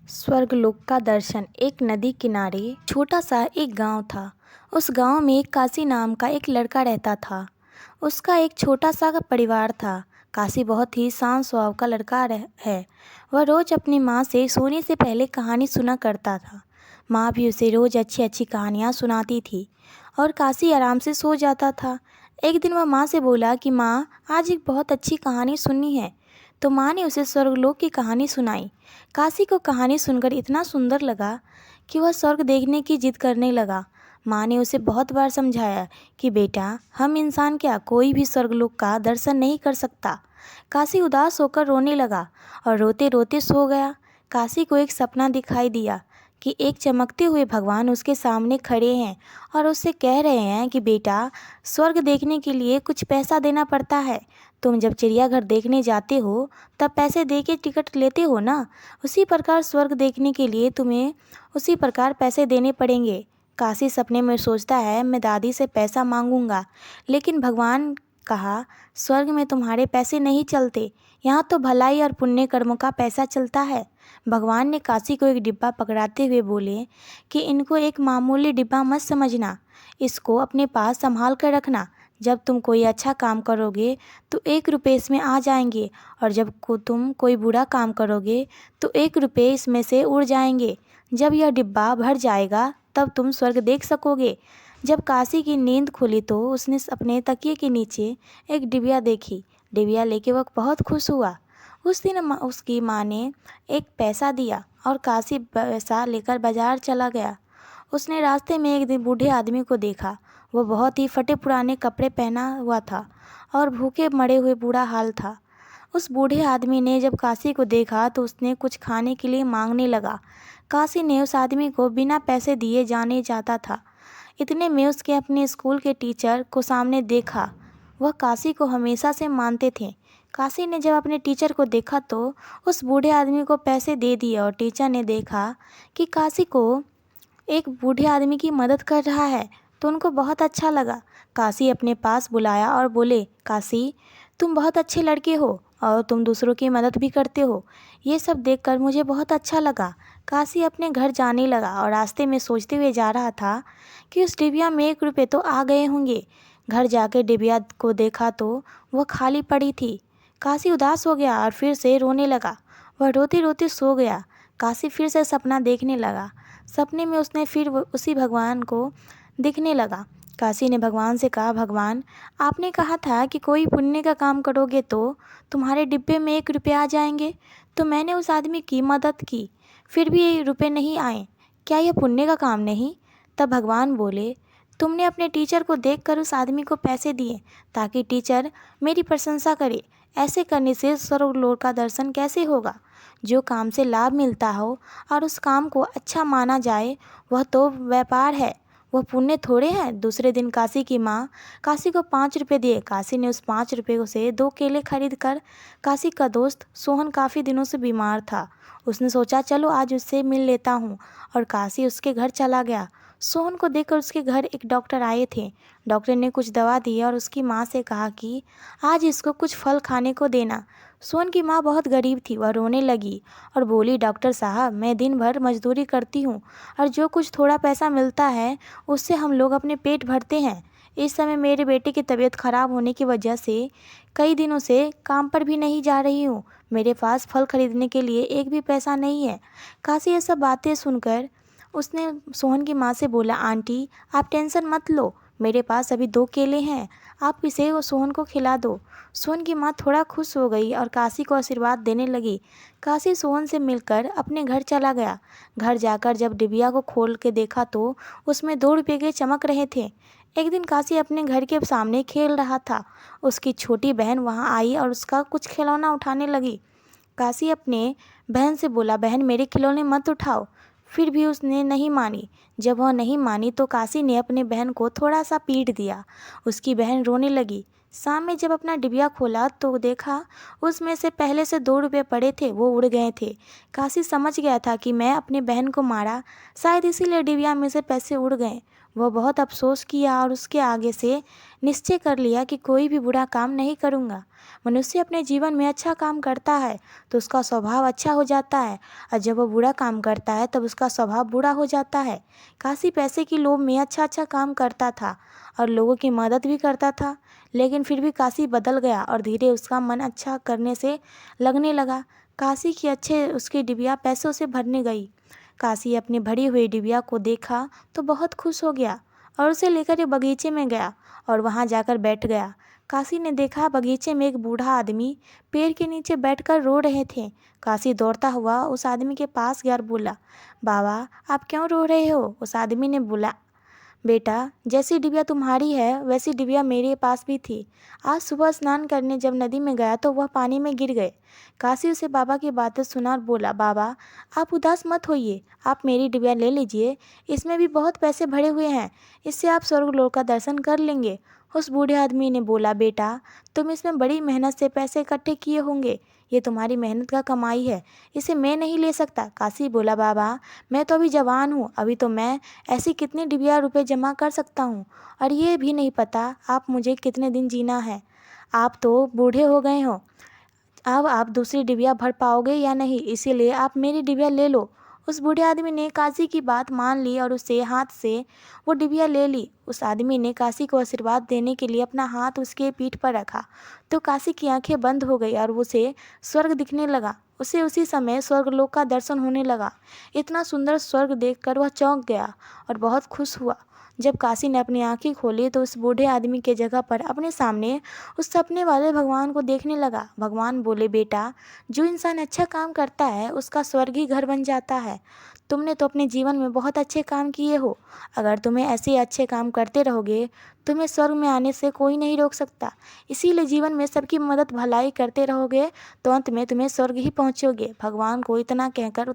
स्वर्गलोक का दर्शन। एक नदी किनारे छोटा सा एक गांव था। उस गांव में काशी नाम का एक लड़का रहता था। उसका एक छोटा सा परिवार था। काशी बहुत ही शांत स्वभाव का लड़का है। वह रोज़ अपनी माँ से सोने से पहले कहानी सुना करता था। माँ भी उसे रोज़ अच्छी अच्छी कहानियाँ सुनाती थी और काशी आराम से सो जाता था। एक दिन वह माँ से बोला कि माँ, आज एक बहुत अच्छी कहानी सुननी है। तो माँ ने उसे स्वर्गलोक की कहानी सुनाई। काशी को कहानी सुनकर इतना सुंदर लगा कि वह स्वर्ग देखने की जिद करने लगा। माँ ने उसे बहुत बार समझाया कि बेटा, हम इंसान क्या, कोई भी स्वर्गलोक का दर्शन नहीं कर सकता। काशी उदास होकर रोने लगा और रोते रोते सो गया। काशी को एक सपना दिखाई दिया कि एक चमकते हुए भगवान उसके सामने खड़े हैं और उससे कह रहे हैं कि बेटा, स्वर्ग देखने के लिए कुछ पैसा देना पड़ता है। तुम जब चिड़ियाघर देखने जाते हो तब पैसे दे के टिकट लेते हो ना, उसी प्रकार स्वर्ग देखने के लिए तुम्हें उसी प्रकार पैसे देने पड़ेंगे। काशी सपने में सोचता है, मैं दादी से पैसा मांगूंगा, लेकिन भगवान कहा, स्वर्ग में तुम्हारे पैसे नहीं चलते, यहाँ तो भलाई और पुण्य कर्मों का पैसा चलता है। भगवान ने काशी को एक डिब्बा पकड़ाते हुए बोले कि इनको एक मामूली डिब्बा मत समझना, इसको अपने पास संभाल कर रखना। जब तुम कोई अच्छा काम करोगे तो 1 रुपये इसमें आ जाएंगे, और जब तुम कोई बुरा काम करोगे तो 1 रुपये इसमें से उड़ जाएंगे। जब यह डिब्बा भर जाएगा तब तुम स्वर्ग देख सकोगे। जब काशी की नींद खुली तो उसने अपने तकिए के नीचे एक डिबिया देखी। डिबिया लेके वह बहुत खुश हुआ। उस दिन उसकी माँ ने एक पैसा दिया और काशी पैसा लेकर बाजार चला गया। उसने रास्ते में एक दिन बूढ़े आदमी को देखा। वो बहुत ही फटे पुराने कपड़े पहना हुआ था और भूखे मरे हुए बुरा हाल था। उस बूढ़े आदमी ने जब काशी को देखा तो उसने कुछ खाने के लिए मांगने लगा। काशी ने उस आदमी को बिना पैसे दिए जाने जाता था। इतने में उसके अपने स्कूल के टीचर को सामने देखा। वह काशी को हमेशा से मानते थे। काशी ने जब अपने टीचर को देखा तो उस बूढ़े आदमी को पैसे दे दिए, और टीचर ने देखा कि काशी को एक बूढ़े आदमी की मदद कर रहा है तो उनको बहुत अच्छा लगा। काशी अपने पास बुलाया और बोले, काशी, तुम बहुत अच्छे लड़के हो और तुम दूसरों की मदद भी करते हो। ये सब देखकर मुझे बहुत अच्छा लगा। काशी अपने घर जाने लगा और रास्ते में सोचते हुए जा रहा था कि उस डिबिया में 1 रुपये तो आ गए होंगे। घर जाकर डिबिया को देखा तो वह खाली पड़ी थी। काशी उदास हो गया और फिर से रोने लगा। वह रोते रोते सो गया। काशी फिर से सपना देखने लगा। सपने में उसने फिर उसी भगवान को दिखने लगा। काशी ने भगवान से कहा, भगवान, आपने कहा था कि कोई पुण्य का काम करोगे तो तुम्हारे डिब्बे में 1 रुपये आ जाएंगे। तो मैंने उस आदमी की मदद की, फिर भी ये रुपये नहीं आए। क्या यह पुण्य का काम नहीं? तब भगवान बोले, तुमने अपने टीचर को देखकर उस आदमी को पैसे दिए ताकि टीचर मेरी प्रशंसा करे। ऐसे करने से स्वर्गलोक का दर्शन कैसे होगा? जो काम से लाभ मिलता हो और उस काम को अच्छा माना जाए, वह तो व्यापार है, वह पुण्य थोड़े है। दूसरे दिन काशी की माँ काशी को 5 रुपये दिए। काशी ने उस 5 रुपये से 2 केले खरीद कर, काशी का दोस्त सोहन काफ़ी दिनों से बीमार था, उसने सोचा चलो आज उससे मिल लेता हूँ, और काशी उसके घर चला गया। सोहन को देखकर उसके घर एक डॉक्टर आए थे। डॉक्टर ने कुछ दवा दी और उसकी माँ से कहा कि आज इसको कुछ फल खाने को देना। सोहन की माँ बहुत गरीब थी, वह रोने लगी और बोली, डॉक्टर साहब, मैं दिन भर मजदूरी करती हूँ और जो कुछ थोड़ा पैसा मिलता है उससे हम लोग अपने पेट भरते हैं। इस समय मेरे बेटे की तबीयत खराब होने की वजह से कई दिनों से काम पर भी नहीं जा रही हूँ। मेरे पास फल खरीदने के लिए एक भी पैसा नहीं है। काशी ये सब बातें सुनकर उसने सोहन की माँ से बोला, आंटी, आप टेंशन मत लो, मेरे पास अभी 2 केले हैं, आप इसे वो सोहन को खिला दो। सोहन की माँ थोड़ा खुश हो गई और काशी को आशीर्वाद देने लगी। काशी सोहन से मिलकर अपने घर चला गया। घर जाकर जब डिबिया को खोल के देखा तो उसमें 2 रुपये के चमक रहे थे। एक दिन काशी अपने घर के सामने खेल रहा था। उसकी छोटी बहन वहाँ आई और उसका कुछ खिलौना उठाने लगी। काशी अपने बहन से बोला, बहन, मेरे खिलौने मत उठाओ। फिर भी उसने नहीं मानी। जब वह नहीं मानी तो काशी ने अपने बहन को थोड़ा सा पीट दिया। उसकी बहन रोने लगी। शाम में जब अपना डिबिया खोला तो देखा उसमें से पहले से 2 रुपये पड़े थे, वो उड़ गए थे। काशी समझ गया था कि मैं अपने बहन को मारा, शायद इसीलिए डिबिया में से पैसे उड़ गए। वह बहुत अफसोस किया और उसके आगे से निश्चय कर लिया कि कोई भी बुरा काम नहीं करूँगा। मनुष्य अपने जीवन में अच्छा काम करता है तो उसका स्वभाव अच्छा हो जाता है, और जब वह बुरा काम करता है तब उसका स्वभाव बुरा हो जाता है। काशी पैसे की लोभ में अच्छा अच्छा काम करता था और लोगों की मदद भी करता था, लेकिन फिर भी काशी बदल गया और धीरे उसका मन अच्छा करने से लगने लगा। काशी की अच्छे उसकी डिबिया पैसों से भरने गई। काशी अपनी भरी हुई डिबिया को देखा तो बहुत खुश हो गया और उसे लेकर एक बगीचे में गया और वहां जाकर बैठ गया। काशी ने देखा बगीचे में एक बूढ़ा आदमी पेड़ के नीचे बैठकर रो रहे थे। काशी दौड़ता हुआ उस आदमी के पास गया और बोला, बाबा आप क्यों रो रहे हो? उस आदमी ने बोला, बेटा जैसी डिबिया तुम्हारी है वैसी डिबिया मेरे पास भी थी। आज सुबह स्नान करने जब नदी में गया तो वह पानी में गिर गए। काशी उसे बाबा की बातें सुना और बोला, बाबा आप उदास मत होइए, आप मेरी डिबिया ले लीजिए, इसमें भी बहुत पैसे भरे हुए हैं, इससे आप स्वर्गलोक का दर्शन कर लेंगे। उस बूढ़े आदमी ने बोला, बेटा तुम इसमें बड़ी मेहनत से पैसे इकट्ठे किए होंगे, ये तुम्हारी मेहनत का कमाई है, इसे मैं नहीं ले सकता। काशी बोला, बाबा मैं तो अभी जवान हूँ, अभी तो मैं ऐसी कितनी डिबिया रुपए जमा कर सकता हूँ, और ये भी नहीं पता आप मुझे कितने दिन जीना है। आप तो बूढ़े हो गए हो, अब आप दूसरी डिबिया भर पाओगे या नहीं, इसीलिए आप मेरी डिबिया ले लो। उस बूढ़े आदमी ने काशी की बात मान ली और उसे हाथ से वो डिबिया ले ली। उस आदमी ने काशी को आशीर्वाद देने के लिए अपना हाथ उसके पीठ पर रखा तो काशी की आंखें बंद हो गई और उसे स्वर्ग दिखने लगा। उसे उसी समय स्वर्गलोक का दर्शन होने लगा। इतना सुंदर स्वर्ग देखकर वह चौंक गया और बहुत खुश हुआ। जब काशी ने अपनी आंखें खोली तो उस बूढ़े आदमी के जगह पर अपने सामने उस सपने वाले भगवान को देखने लगा। भगवान बोले, बेटा जो इंसान अच्छा काम करता है उसका स्वर्ग ही घर बन जाता है। तुमने तो अपने जीवन में बहुत अच्छे काम किए हो, अगर तुम्हें ऐसे अच्छे काम करते रहोगे तुम्हें स्वर्ग में आने से कोई नहीं रोक सकता। इसीलिए जीवन में सबकी मदद भलाई करते रहोगे तो अंत में तुम्हें स्वर्ग ही पहुँचोगे। भगवान को इतना कहकर